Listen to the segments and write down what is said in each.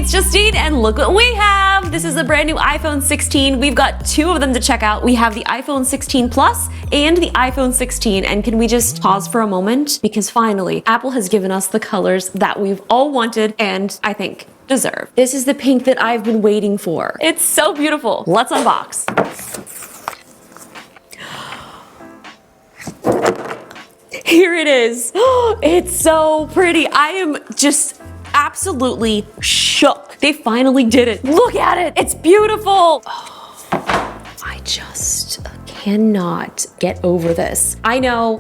it's Justine, and look what we have. This is the brand new iPhone 16. We've got two of them to check out. We have the iPhone 16 Plus and the iPhone 16. And can we just pause for a moment? Because finally, Apple has given us the colors that we've all wanted and I think deserve. This is the pink that I've been waiting for. It's so beautiful. Let's unbox. Here it is. It's so pretty. I am just absolutely shook. They finally did it. Look at it. It's beautiful. Oh, I just cannot get over this. I know.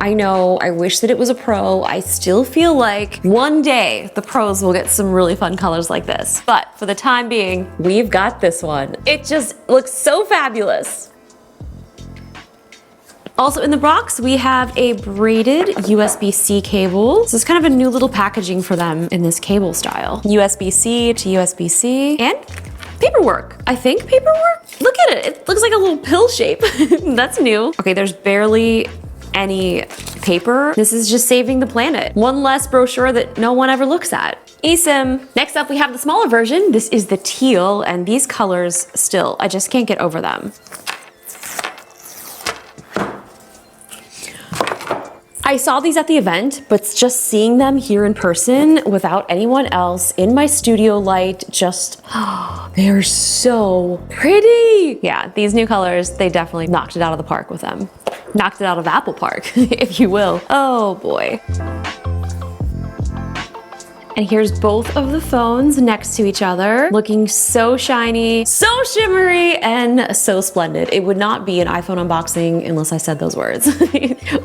I wish that it was a Pro. I still feel like one day the Pros will get some really fun colors like this. But for the time being, we've got this one. It just looks so fabulous. Also in the box, we have a braided USB-C cable. This is kind of a new little packaging for them in this cable style. USB-C to USB-C and paperwork. I think paperwork? Look at it. It looks like a little pill shape. That's new. Okay, there's barely any paper. This is just saving the planet. One less brochure that no one ever looks at. eSIM. Next up, we have the smaller version. This is the teal, and these colors still, I just can't get over them. I saw these at the event, but just seeing them here in person without anyone else in my studio light, just, they are so pretty. Yeah, these new colors, they definitely knocked it out of the park with them. Knocked it out of Apple Park, if you will. Oh boy. And here's both of the phones next to each other, looking so shiny, so shimmery, and so splendid. It would not be an iPhone unboxing unless I said those words.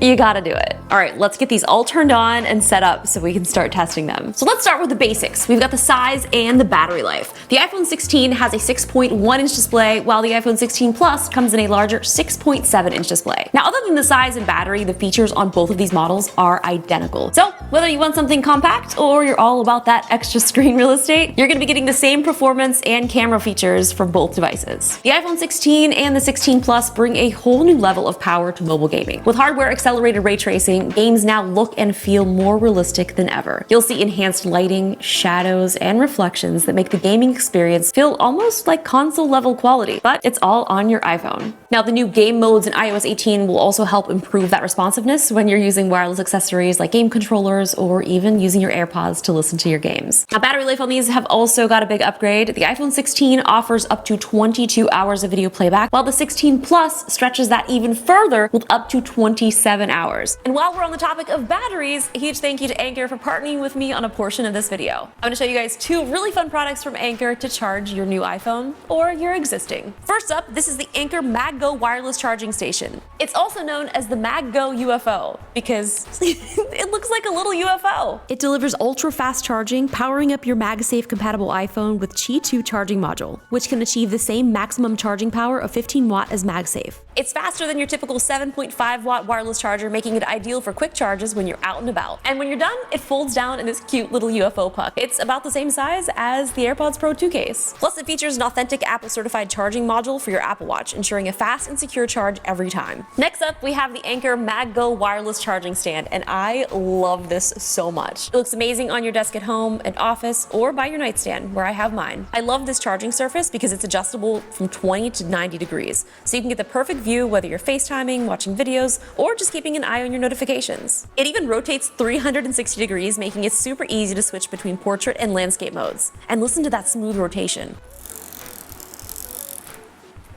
You gotta do it. All right, let's get these all turned on and set up so we can start testing them. So let's start with the basics. We've got the size and the battery life. The iPhone 16 has a 6.1-inch display, while the iPhone 16 Plus comes in a larger 6.7-inch display. Now, other than the size and battery, the features on both of these models are identical. So whether you want something compact or you're all about that extra screen real estate, you're gonna be getting the same performance and camera features from both devices. The iPhone 16 and the 16 Plus bring a whole new level of power to mobile gaming. With hardware accelerated ray tracing, games now look and feel more realistic than ever. You'll see enhanced lighting, shadows, and reflections that make the gaming experience feel almost like console level quality, but it's all on your iPhone. Now, the new game modes in iOS 18 will also help improve that responsiveness when you're using wireless accessories like game controllers or even using your AirPods to listen to your games. Now, battery life on these have also got a big upgrade. The iPhone 16 offers up to 22 hours of video playback, while the 16 Plus stretches that even further with up to 27 hours. And while we're on the topic of batteries, a huge thank you to Anker for partnering with me on a portion of this video. I'm gonna show you guys two really fun products from Anker to charge your new iPhone or your existing. First up, this is the Anker MagGo wireless charging station. It's also known as the MagGo UFO because it looks like a little UFO. It delivers ultra-fast charging, powering up your MagSafe compatible iPhone with Qi 2 charging module, which can achieve the same maximum charging power of 15 watt as MagSafe. It's faster than your typical 7.5 watt wireless charger, making it ideal for quick charges when you're out and about. And when you're done, it folds down in this cute little UFO puck. It's about the same size as the AirPods Pro 2 case. Plus, it features an authentic Apple certified charging module for your Apple Watch, ensuring a fast and secure charge every time. Next up, we have the Anker MagGo wireless charging stand, and I love this so much. It looks amazing on your desk at home, an office, or by your nightstand, where I have mine. I love this charging surface because it's adjustable from 20 to 90 degrees, so you can get the perfect view whether you're FaceTiming, watching videos, or just keeping an eye on your notifications. It even rotates 360 degrees, making it super easy to switch between portrait and landscape modes. And listen to that smooth rotation.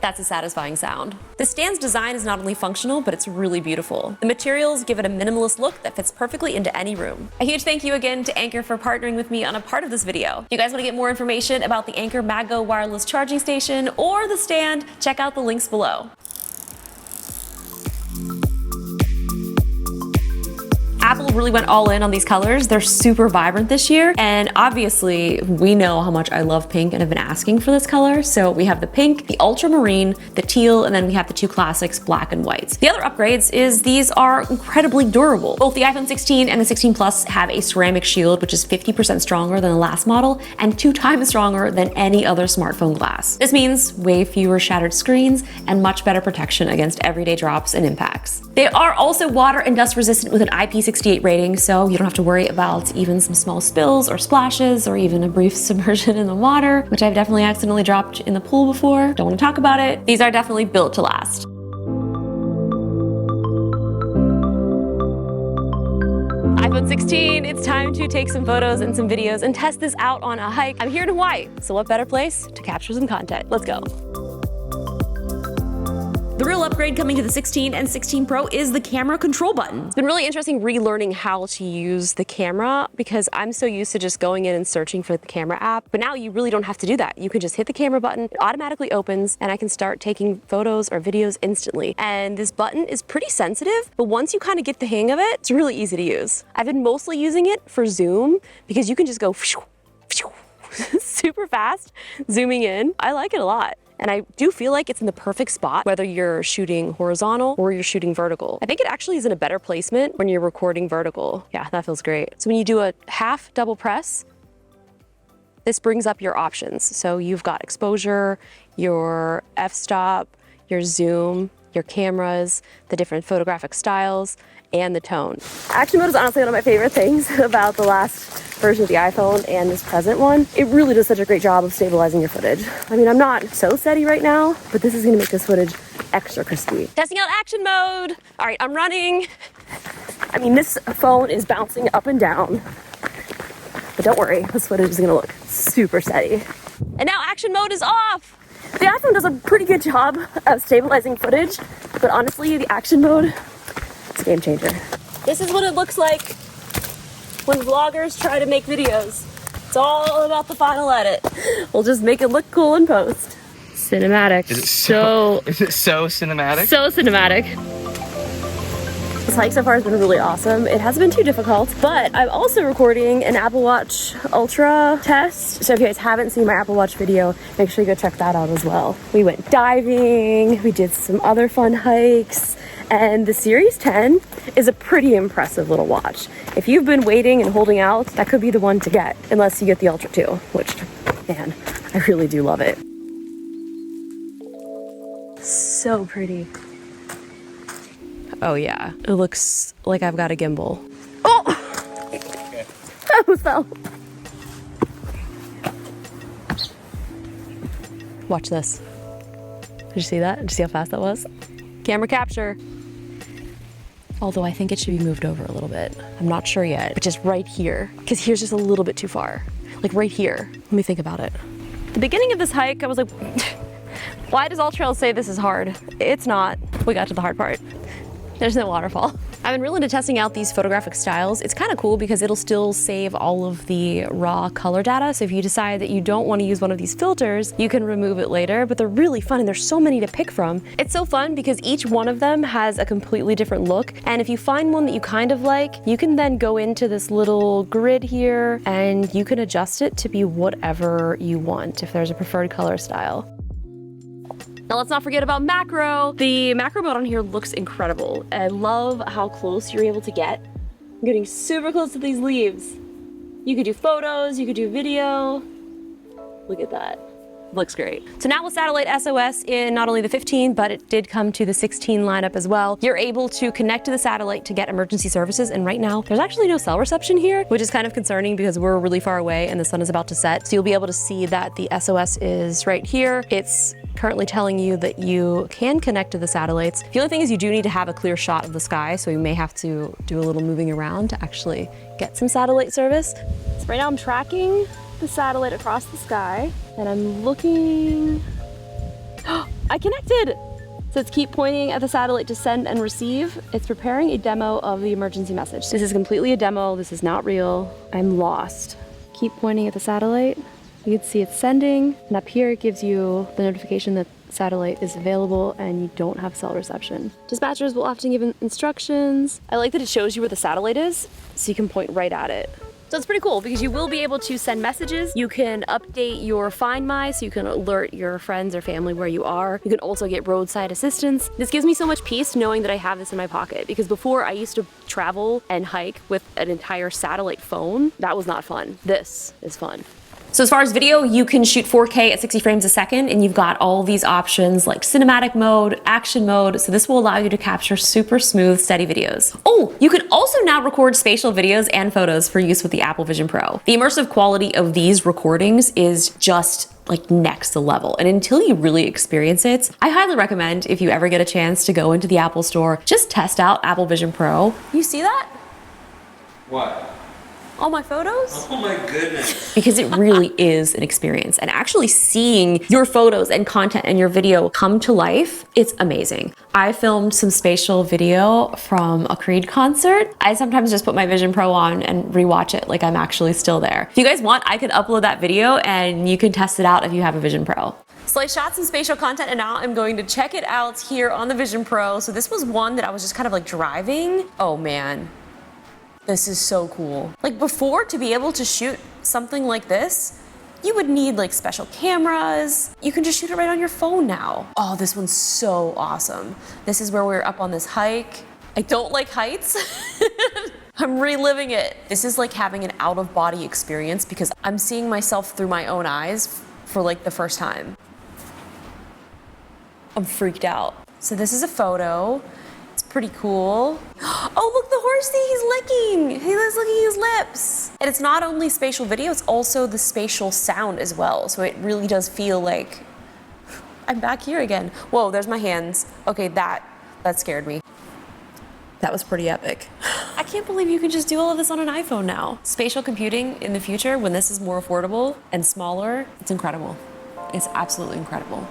That's a satisfying sound. The stand's design is not only functional, but it's really beautiful. The materials give it a minimalist look that fits perfectly into any room. A huge thank you again to Anker for partnering with me on a part of this video. If you guys want to get more information about the Anker MagGo wireless charging station or the stand, check out the links below. Apple really went all in on these colors. They're super vibrant this year. And obviously we know how much I love pink and have been asking for this color. So we have the pink, the ultramarine, the teal, and then we have the two classics, black and white. The other upgrades is these are incredibly durable. Both the iPhone 16 and the 16 Plus have a ceramic shield, which is 50% stronger than the last model and 2 times stronger than any other smartphone glass. This means way fewer shattered screens and much better protection against everyday drops and impacts. They are also water and dust resistant with an IP68 rating, so you don't have to worry about even some small spills or splashes or even a brief submersion in the water, which I've definitely accidentally dropped in the pool before. Don't want to talk about it. These are definitely built to last. iPhone 16, it's time to take some photos and some videos and test this out on a hike. I'm here in Hawaii, so what better place to capture some content? Let's go. The real upgrade coming to the 16 and 16 Pro is the camera control button. It's been really interesting relearning how to use the camera because I'm so used to just going in and searching for the camera app, but now you really don't have to do that. You can just hit the camera button, it automatically opens, and I can start taking photos or videos instantly. And this button is pretty sensitive, but once you kind of get the hang of it, it's really easy to use. I've been mostly using it for zoom because you can just go super fast zooming in. I like it a lot. And I do feel like it's in the perfect spot, whether you're shooting horizontal or you're shooting vertical. I think it actually is in a better placement when you're recording vertical. Yeah, that feels great. So when you do a half double press, this brings up your options. So you've got exposure, your f-stop, your zoom, your cameras, the different photographic styles, and the tone. Action mode is honestly one of my favorite things about the last version of the iPhone and this present one. It really does such a great job of stabilizing your footage. I mean, I'm not so steady right now, but this is gonna make this footage extra crispy. Testing out action mode. All right, I'm running. I mean, this phone is bouncing up and down, but don't worry, this footage is gonna look super steady. And now action mode is off. The iPhone does a pretty good job of stabilizing footage, but honestly, the action mode, it's a game changer. This is what it looks like when vloggers try to make videos. It's all about the final edit. We'll just make it look cool in post. Cinematic. Is it so cinematic? So cinematic. This hike so far has been really awesome. It hasn't been too difficult, but I'm also recording an Apple Watch Ultra test. So if you guys haven't seen my Apple Watch video, make sure you go check that out as well. We went diving, we did some other fun hikes, and the Series 10 is a pretty impressive little watch. If you've been waiting and holding out, that could be the one to get, unless you get the Ultra 2, which, man, I really do love it. So pretty. Oh yeah, it looks like I've got a gimbal. Oh! Okay. I almost fell. Watch this. Did you see that? Did you see how fast that was? Camera capture. Although I think it should be moved over a little bit. I'm not sure yet, but just right here, because here's just a little bit too far. Like right here. Let me think about it. The beginning of this hike, I was like, why does All Trails say this is hard? It's not. We got to the hard part. There's no waterfall. I've been really into testing out these photographic styles. It's kind of cool because it'll still save all of the raw color data. So if you decide that you don't want to use one of these filters, you can remove it later, but they're really fun and there's so many to pick from. It's so fun because each one of them has a completely different look. And if you find one that you kind of like, you can then go into this little grid here and you can adjust it to be whatever you want if there's a preferred color style. Now let's not forget about macro. The macro mode on here looks incredible. I love how close you're able to get. I'm getting super close to these leaves. You could do photos, you could do video. Look at that. Looks great. So now with satellite SOS in not only the 15, but it did come to the 16 lineup as well. You're able to connect to the satellite to get emergency services. And right now there's actually no cell reception here, which is kind of concerning because we're really far away and the sun is about to set. So you'll be able to see that the SOS is right here. It's currently telling you that you can connect to the satellites. The only thing is you do need to have a clear shot of the sky, so you may have to do a little moving around to actually get some satellite service. So right now I'm tracking the satellite across the sky and I'm looking. I connected! So it's keep pointing at the satellite to send and receive. It's preparing a demo of the emergency message. This is completely a demo. This is not real. I'm lost. Keep pointing at the satellite. You can see it's sending, and up here it gives you the notification that satellite is available and you don't have cell reception. Dispatchers will often give instructions. I like that it shows you where the satellite is, so you can point right at it. So it's pretty cool because you will be able to send messages. You can update your Find My, so you can alert your friends or family where you are. You can also get roadside assistance. This gives me so much peace knowing that I have this in my pocket, because before I used to travel and hike with an entire satellite phone. That was not fun. This is fun. So as far as video, you can shoot 4K at 60 frames a second, and you've got all these options like cinematic mode, action mode. So this will allow you to capture super smooth, steady videos. Oh, you can also now record spatial videos and photos for use with the Apple Vision Pro. The immersive quality of these recordings is just like next level. And until you really experience it, I highly recommend, if you ever get a chance to go into the Apple store, just test out Apple Vision Pro. You see that? What? All my photos? Oh my goodness. Because it really is an experience. And actually seeing your photos and content and your video come to life, it's amazing. I filmed some spatial video from a Creed concert. I sometimes just put my Vision Pro on and rewatch it like I'm actually still there. If you guys want, I can upload that video and you can test it out if you have a Vision Pro. So I shot some spatial content and now I'm going to check it out here on the Vision Pro. So this was one that I was just kind of like driving. Oh man. This is so cool. Like before, to be able to shoot something like this, you would need like special cameras. You can just shoot it right on your phone now. Oh, this one's so awesome. This is where we're up on this hike. I don't like heights. I'm reliving it. This is like having an out-of-body experience because I'm seeing myself through my own eyes for like the first time. I'm freaked out. So this is a photo. Pretty cool. Oh, look, the horsey, he's licking. He was licking his lips. And it's not only spatial video, it's also the spatial sound as well. So it really does feel like I'm back here again. Whoa, there's my hands. Okay, that scared me. That was pretty epic. I can't believe you can just do all of this on an iPhone now. Spatial computing in the future, when this is more affordable and smaller, it's incredible. It's absolutely incredible.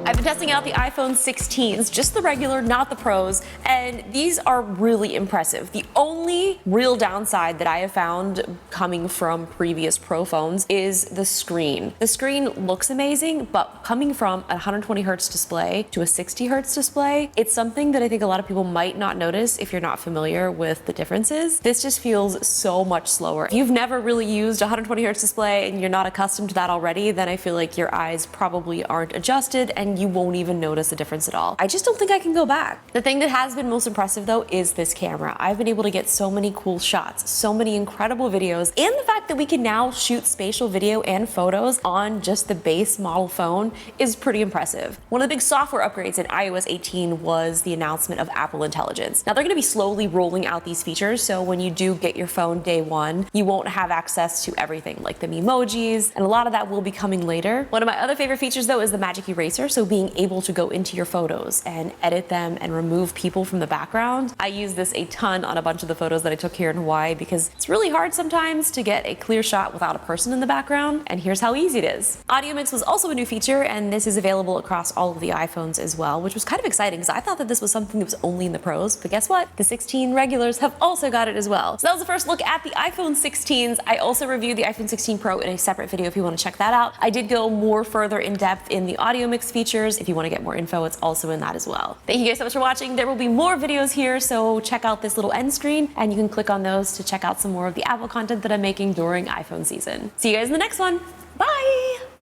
I've been testing out the iPhone 16s, just the regular, not the Pros, and these are really impressive. The only real downside that I have found coming from previous Pro phones is the screen. The screen looks amazing, but coming from a 120 hertz display to a 60 hertz display, it's something that I think a lot of people might not notice if you're not familiar with the differences. This just feels so much slower. If you've never really used a 120 hertz display and you're not accustomed to that already, then I feel like your eyes probably aren't adjusted and you won't even notice a difference at all. I just don't think I can go back. The thing that has been most impressive though is this camera. I've been able to get so many cool shots, so many incredible videos, and the fact that we can now shoot spatial video and photos on just the base model phone is pretty impressive. One of the big software upgrades in iOS 18 was the announcement of Apple Intelligence. Now they're gonna be slowly rolling out these features, so when you do get your phone day one, you won't have access to everything like the emojis, and a lot of that will be coming later. One of my other favorite features though is the Magic Eraser, so being able to go into your photos and edit them and remove people from the background. I use this a ton on a bunch of the photos that I took here in Hawaii because it's really hard sometimes to get a clear shot without a person in the background, and here's how easy it is. Audio Mix was also a new feature, and this is available across all of the iPhones as well, which was kind of exciting because I thought that this was something that was only in the Pros, but guess what? The 16 regulars have also got it as well. So that was the first look at the iPhone 16s. I also reviewed the iPhone 16 Pro in a separate video if you want to check that out. I did go more further in depth in the Audio Mix features. If you want to get more info, it's also in that as well. Thank you guys so much for watching. There will be more videos here, so check out this little end screen and you can click on those to check out some more of the Apple content that I'm making during iPhone season. See you guys in the next one. Bye!